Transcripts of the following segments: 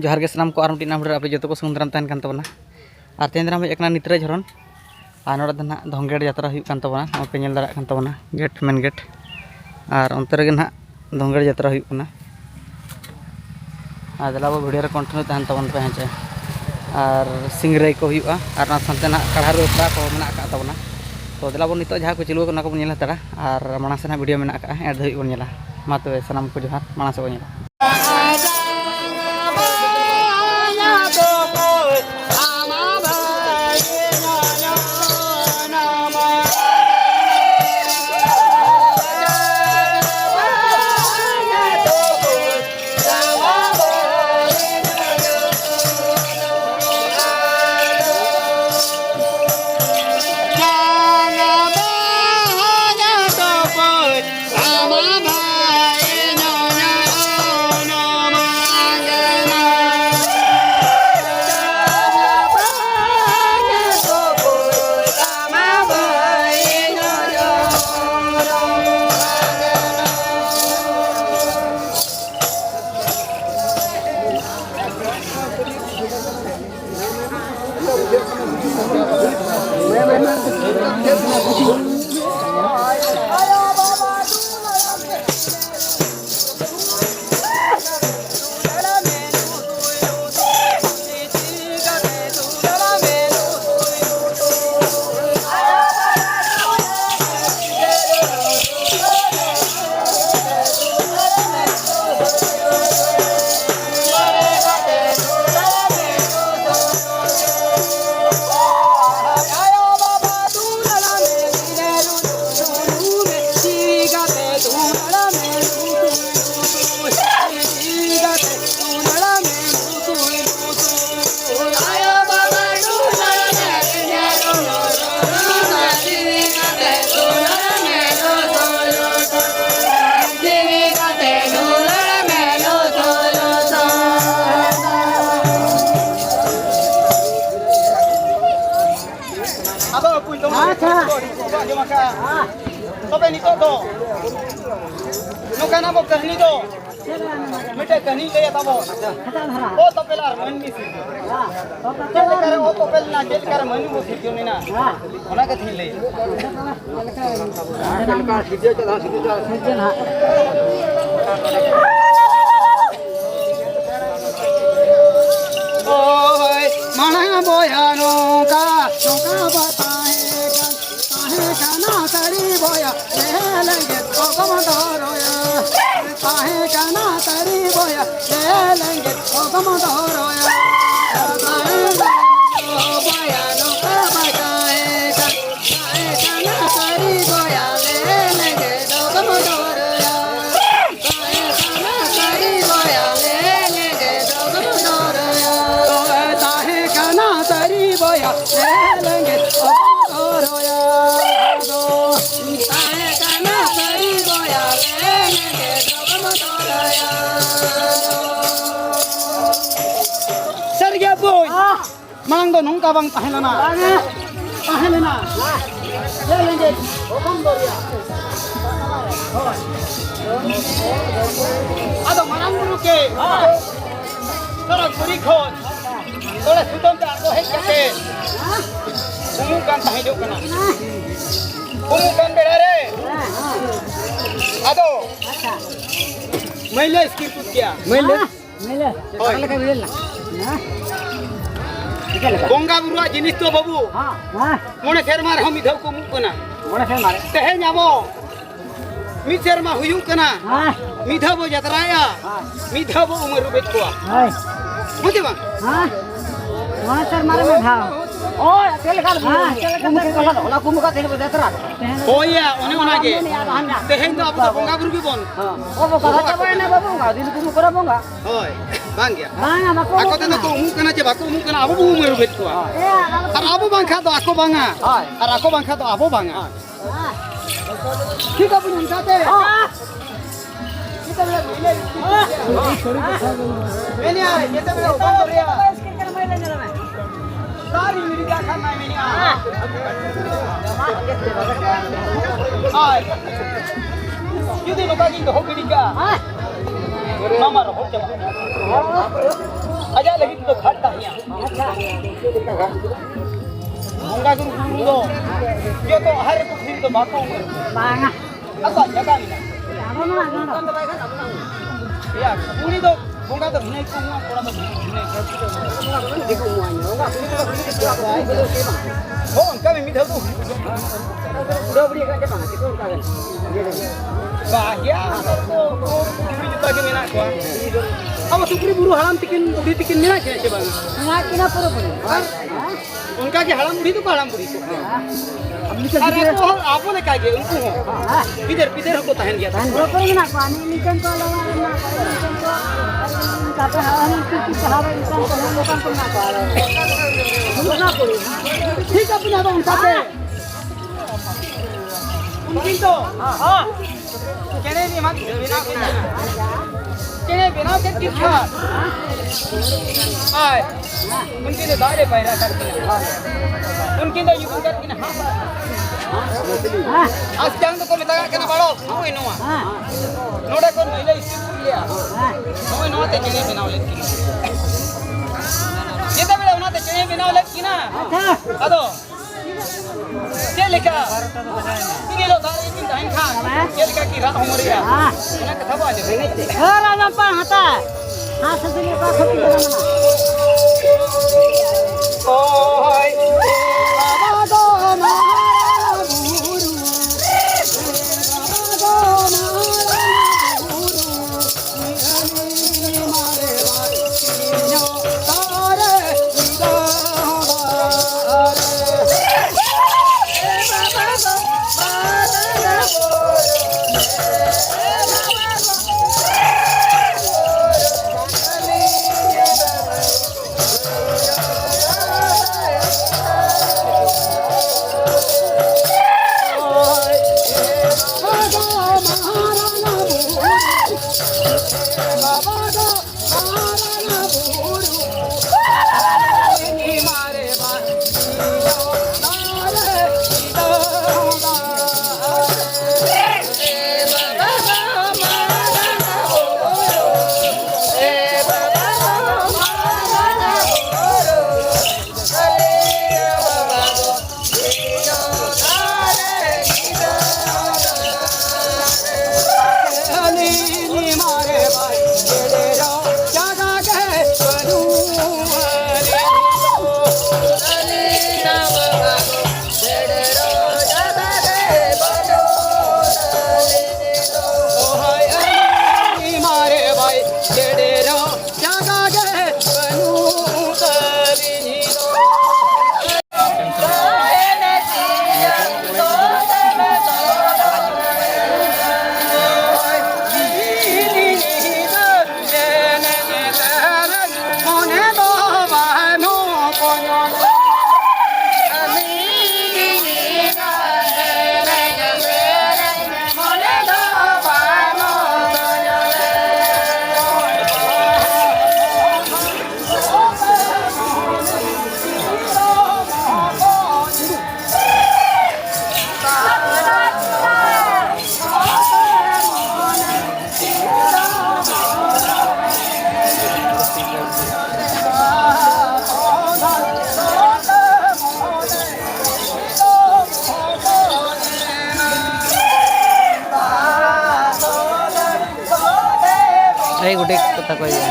जोहार के सामान को और मिट्टी नाम आप जो को सुंदरम तहन कान तबना और तेन हम एक नितरे झरन और नोड़े ना धोंगेड़ यात्रा हुई पे नेल दाड़ा कान तबना गेट मेन गेट और अंतर गे ना धोंगेड़ यात्रा हुई कना और दलाबो वीडियो रे कंटिन्यू तहन तबन पे हेचे और सिंगरे को हुआ और ना सानते ना कढ़ार व्यवस्था को मेना का तबना तो दलाबो नितो जहाँ को चलू को बन नेला तड़ा और माना से वीडियो मेना का एड धई बन नेला मा तबे सनाम को जोहार माना से बन नेला Apa ini kok tuh? Nukan apa kahini tuh? Mita kahini kaya tabo. Oh topelar mani sih. Jadi karena oh topel na jadi karena mani musik juni na. Mana kethile? Oh, mana boyano ka bata. Kana tari boya lelenge ogamodoroya kahe kana tari boya lelenge ogamodoroya boya no kabakae kahe kana tari boya lelenge ogamodoroya kahe kana tari boya lelenge ogamodoroya kahe kana tari boya lelenge ogamodoroya Mang do nung kabang tahelana. Tahelana. Lelenge. Okam doria. Ado manang guru ke. Tara guri khon. Tole sutom ta ko hek kate. Sumukan tahelu kana. Sumukan berare. Ado. Maile skip kiya. Maile. Maile ka bilna. Bonga buruwa jinis to babu mone sermar ham idhaw ko muk kana mone sermar tehe nyamo mi serma huyung kana midhaw bo jatraya midhaw bo umar rubet ko bujhe bang mone sermar me dhaw oh tel kar kumke kala ola kumka tel bo jatra oh ya one onage tehe to abu bonga buru ki bon oh bo kala ba na babu ga din kum kora bonga hoy bang ya aku tena ko umuk kana je bako umuk kana abu umur bet ko ar abu bang kha do ako banga ar ako bang kha do abu banga ঠিক আছে বুঝাতে kita bela ini ay kita bela bang doria sari miri ka khan mai mini ay yudi loka ki ho bidi ka mama ro ho chama aja lagi tu khat tahnya bongga guru do yo to har ko phir to bako banga asa jaga ni ya puri do bongga to bhinai ko ma pora to bhinai देखो मुआnya होगा पुरी तो पुरी तो आए हो उनका में मिधौ तो उड़ा बड़ी का के बंगा तो उनका bahaya to puरी जुता के मेना को अब सुपुरी बुरु हराम तिकिन बुढ़ी तिकिन मेना के बंगा ना किना पुरो पुरी उनका के हराम बुढ़ी तो हराम बुढ़ी को अरे तो आपो ने का के उनको पिदर पिदर को तहन गया था पुरो पुरी ना पानी निकन तो लगा ना तो कापे हराम की सहारा इंसान को लोगन को ना पाले ना पुरी ठीक अपना तो उनका पे उनकी तो हां केने भी मत बिना केने बिना के किथा आय उनकी तो दारे पैरा करके उनकी तो युग करके ना आज चांद को मिटा के ना बड़ो कोई नो नोडे को महिला स्कूल लिया कोई नो ते केने बिना ले की ये तो बेला उना ते केने बिना ले की ना अच्छा अदो क्या लिखा ini lo dari ini dah ingkang dia lihat kira umur dia nak kata apa aja orang nampak hata sendiri apa kopi dalam mana oi Ay, udah kata kau ya.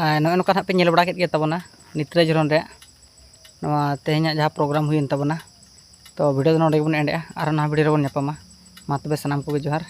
नॉय नोका पे नेल बड़ा केद गे तबना नित्रे जरन रे नवा तेहेኛ जहाँ प्रोग्राम हुइन तबना तो video नोडे बन एंडे और ना video बन नेपामा मा तबे सनाम को जोहार।